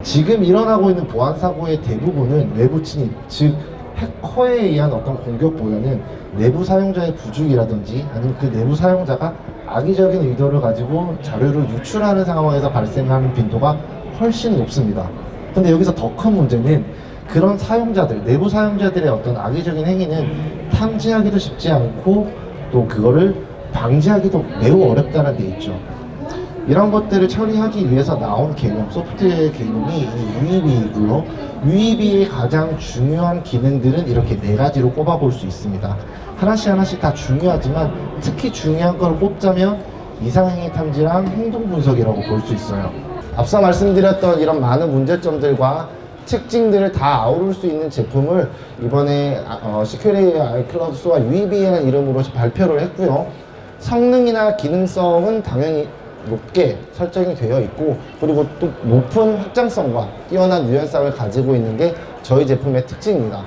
지금 일어나고 있는 보안 사고의 대부분은 외부 침입, 즉 해커에 의한 어떤 공격보다는 내부 사용자의 부족이라든지 아니면 그 내부 사용자가 악의적인 의도를 가지고 자료를 유출하는 상황에서 발생하는 빈도가 훨씬 높습니다. 근데 여기서 더 큰 문제는 그런 사용자들, 내부 사용자들의 어떤 악의적인 행위는 탐지하기도 쉽지 않고 또 그거를 방지하기도 매우 어렵다는 데 있죠. 이런 것들을 처리하기 위해서 나온 개념, 소프트웨어의 개념이 UEB이고요. UEB의 가장 중요한 기능들은 이렇게 4가지로 꼽아볼 수 있습니다. 하나씩 다 중요하지만 특히 중요한 걸 꼽자면 이상행위 탐지랑 행동 분석이라고 볼 수 있어요. 앞서 말씀드렸던 이런 많은 문제점들과 특징들을 다 아우를 수 있는 제품을 이번에 시큐리티 아이클라우드와 UEB라는 이름으로 발표를 했고요. 성능이나 기능성은 당연히 높게 설정이 되어 있고, 그리고 또 높은 확장성과 뛰어난 유연성을 가지고 있는 게 저희 제품의 특징입니다.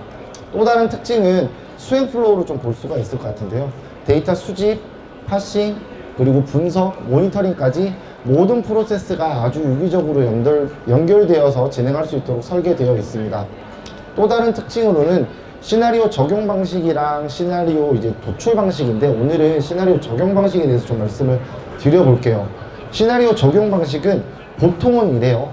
또 다른 특징은 수행 플로우를 좀 볼 수가 있을 것 같은데요. 데이터 수집, 파싱, 그리고 분석, 모니터링까지 모든 프로세스가 아주 유기적으로 연결되어서 진행할 수 있도록 설계되어 있습니다. 또 다른 특징으로는 시나리오 적용 방식이랑 시나리오 이제 도출 방식인데, 오늘은 시나리오 적용 방식에 대해서 좀 말씀을 드려볼게요. 시나리오 적용 방식은 보통은 이래요.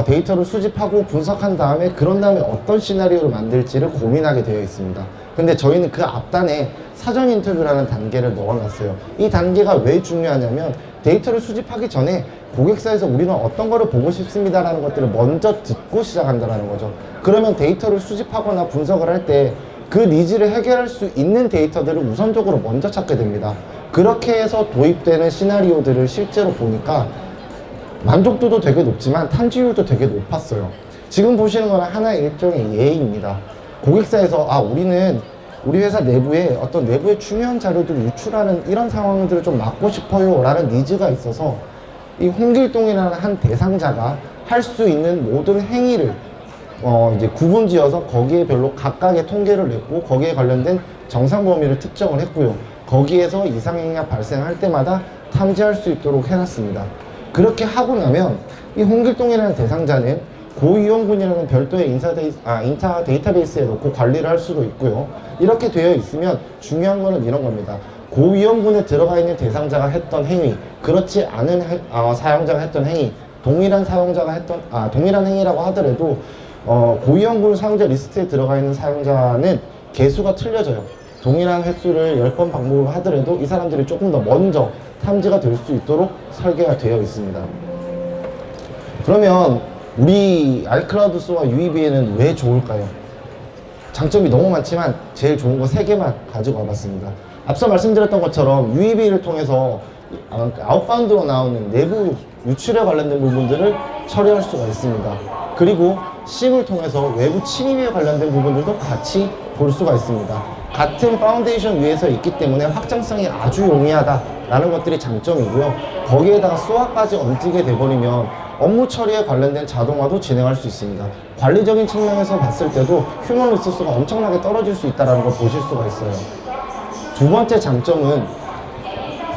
데이터를 수집하고 분석한 다음에 그런 다음에 어떤 시나리오를 만들지를 고민하게 되어 있습니다. 근데 저희는 그 앞단에 사전 인터뷰라는 단계를 넣어놨어요. 이 단계가 왜 중요하냐면 데이터를 수집하기 전에 고객사에서 우리는 어떤 거를 보고 싶습니다라는 것들을 먼저 듣고 시작한다는 거죠. 그러면 데이터를 수집하거나 분석을 할 때 그 니즈를 해결할 수 있는 데이터들을 우선적으로 먼저 찾게 됩니다. 그렇게 해서 도입되는 시나리오들을 실제로 보니까 만족도도 되게 높지만 탐지율도 되게 높았어요. 지금 보시는 거는 하나의 일종의 예입니다. 고객사에서 우리는 우리 회사 내부에 어떤 내부의 중요한 자료들을 유출하는 이런 상황들을 좀 막고 싶어요 라는 니즈가 있어서 이 홍길동이라는 한 대상자가 할 수 있는 모든 행위를 이제 구분지어서 거기에 별로 각각의 통계를 냈고 거기에 관련된 정상 범위를 특정을 했고요. 거기에서 이상행위가 발생할 때마다 탐지할 수 있도록 해놨습니다. 그렇게 하고 나면 이 홍길동이라는 대상자는 고위험군이라는 별도의 인타 데이터베이스에 넣고 관리를 할 수도 있고요. 이렇게 되어 있으면 중요한 거는 이런 겁니다. 고위험군에 들어가 있는 대상자가 했던 행위, 그렇지 않은 사용자가 했던 행위, 동일한 행위라고 하더라도 고위험군 사용자 리스트에 들어가 있는 사용자는 개수가 틀려져요. 동일한 횟수를 10번 반복을 하더라도 이 사람들이 조금 더 먼저 탐지가 될 수 있도록 설계가 되어 있습니다. 그러면 우리 아이클라우드와 UEB는 왜 좋을까요? 장점이 너무 많지만 제일 좋은 거 3개만 가지고 와봤습니다. 앞서 말씀드렸던 것처럼 UEB를 통해서 아웃바운드로 나오는 내부 유출에 관련된 부분들을 처리할 수가 있습니다. 그리고 심을 통해서 외부 침입에 관련된 부분들도 같이 볼 수가 있습니다. 같은 파운데이션 위에서 있기 때문에 확장성이 아주 용이하다라는 것들이 장점이고요. 거기에다가 SOA까지 얹게 돼버리면 업무 처리에 관련된 자동화도 진행할 수 있습니다. 관리적인 측면에서 봤을 때도 휴먼 리소스가 엄청나게 떨어질 수 있다는 걸 보실 수가 있어요. 두 번째 장점은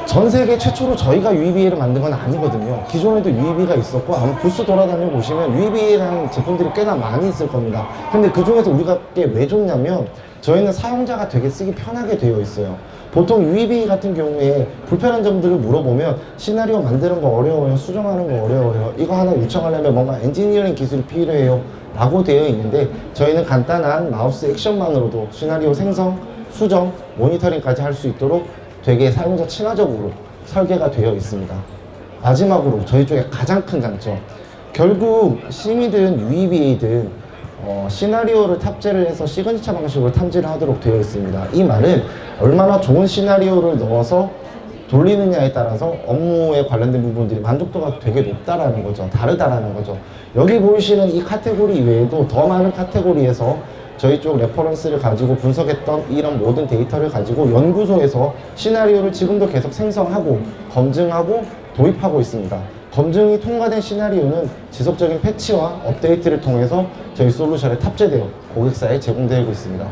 전 세계 최초로 저희가 UEB를 만든 건 아니거든요. 기존에도 UEB가 있었고 아마 부스 돌아다녀 보시면 UEB라는 제품들이 꽤나 많이 있을 겁니다. 근데 그 중에서 우리가 왜 좋냐면 저희는 사용자가 되게 쓰기 편하게 되어 있어요. 보통 UEB 같은 경우에 불편한 점들을 물어보면 시나리오 만드는 거 어려워요, 수정하는 거 어려워요, 이거 하나 요청하려면 뭔가 엔지니어링 기술이 필요해요 라고 되어 있는데, 저희는 간단한 마우스 액션만으로도 시나리오 생성, 수정, 모니터링까지 할 수 있도록 되게 사용자 친화적으로 설계가 되어 있습니다. 마지막으로 저희 쪽에 가장 큰 장점, 결국 심이든 UEB이든 시나리오를 탑재를 해서 시그니처 방식으로 탐지를 하도록 되어 있습니다. 이 말은 얼마나 좋은 시나리오를 넣어서 돌리느냐에 따라서 업무에 관련된 부분들이 만족도가 되게 높다라는 거죠. 다르다라는 거죠. 여기 보이시는 이 카테고리 외에도 더 많은 카테고리에서 저희 쪽 레퍼런스를 가지고 분석했던 이런 모든 데이터를 가지고 연구소에서 시나리오를 지금도 계속 생성하고 검증하고 도입하고 있습니다. 검증이 통과된 시나리오는 지속적인 패치와 업데이트를 통해서 저희 솔루션에 탑재되어 고객사에 제공되고 있습니다.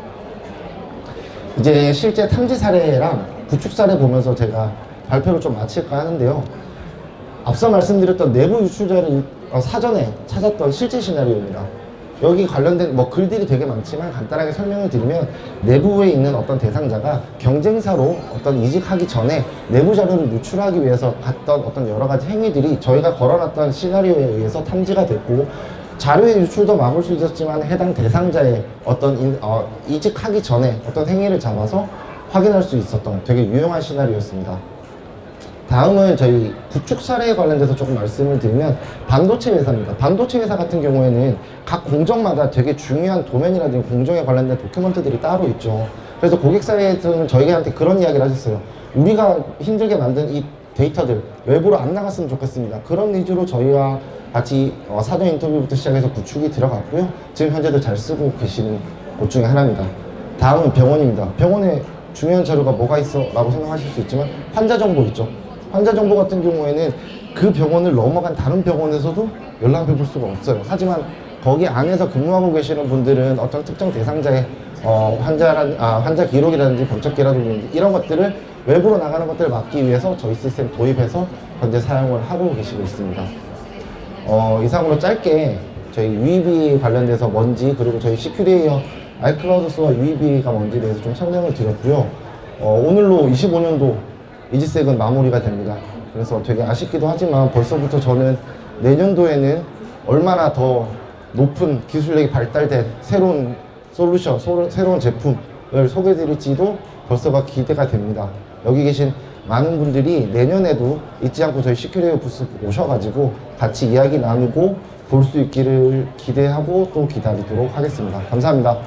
이제 실제 탐지 사례랑 구축 사례 보면서 제가 발표를 좀 마칠까 하는데요. 앞서 말씀드렸던 내부 유출자를 사전에 찾았던 실제 시나리오입니다. 여기 관련된 뭐 글들이 되게 많지만 간단하게 설명을 드리면 내부에 있는 어떤 대상자가 경쟁사로 어떤 이직하기 전에 내부 자료를 누출하기 위해서 갔던 어떤 여러 가지 행위들이 저희가 걸어놨던 시나리오에 의해서 탐지가 됐고, 자료의 유출도 막을 수 있었지만 해당 대상자의 어떤 이직하기 전에 어떤 행위를 잡아서 확인할 수 있었던 되게 유용한 시나리오였습니다. 다음은 저희 구축 사례에 관련돼서 조금 말씀을 드리면 반도체 회사입니다. 반도체 회사 같은 경우에는 각 공정마다 되게 중요한 도면이라든지 공정에 관련된 도큐먼트들이 따로 있죠. 그래서 고객사에서는 저희한테 그런 이야기를 하셨어요. 우리가 힘들게 만든 이 데이터들 외부로 안 나갔으면 좋겠습니다. 그런 니즈로 저희와 같이 사전 인터뷰부터 시작해서 구축이 들어갔고요. 지금 현재도 잘 쓰고 계시는 곳 중에 하나입니다. 다음은 병원입니다. 병원에 중요한 자료가 뭐가 있어? 라고 생각하실 수 있지만 환자 정보 있죠. 환자 정보 같은 경우에는 그 병원을 넘어간 다른 병원에서도 연락을 볼 수가 없어요. 하지만 거기 안에서 근무하고 계시는 분들은 어떤 특정 대상자의 환자 기록이라든지 법적기라든지 이런 것들을 외부로 나가는 것들을 막기 위해서 저희 시스템 도입해서 현재 사용을 하고 계시고 있습니다. 이상으로 짧게 저희 UEB 관련돼서 뭔지, 그리고 저희 시큐리에이어 아이클라우드스와 UEB가 뭔지에 대해서 좀 설명을 드렸고요. 오늘로 25년도 이지색은 마무리가 됩니다. 그래서 되게 아쉽기도 하지만 벌써부터 저는 내년도에는 얼마나 더 높은 기술력이 발달된 새로운 솔루션, 새로운 제품을 소개해드릴지도 벌써가 기대가 됩니다. 여기 계신 많은 분들이 내년에도 잊지 않고 저희 시큐리에이어 부스 오셔가지고 같이 이야기 나누고 볼 수 있기를 기대하고 또 기다리도록 하겠습니다. 감사합니다.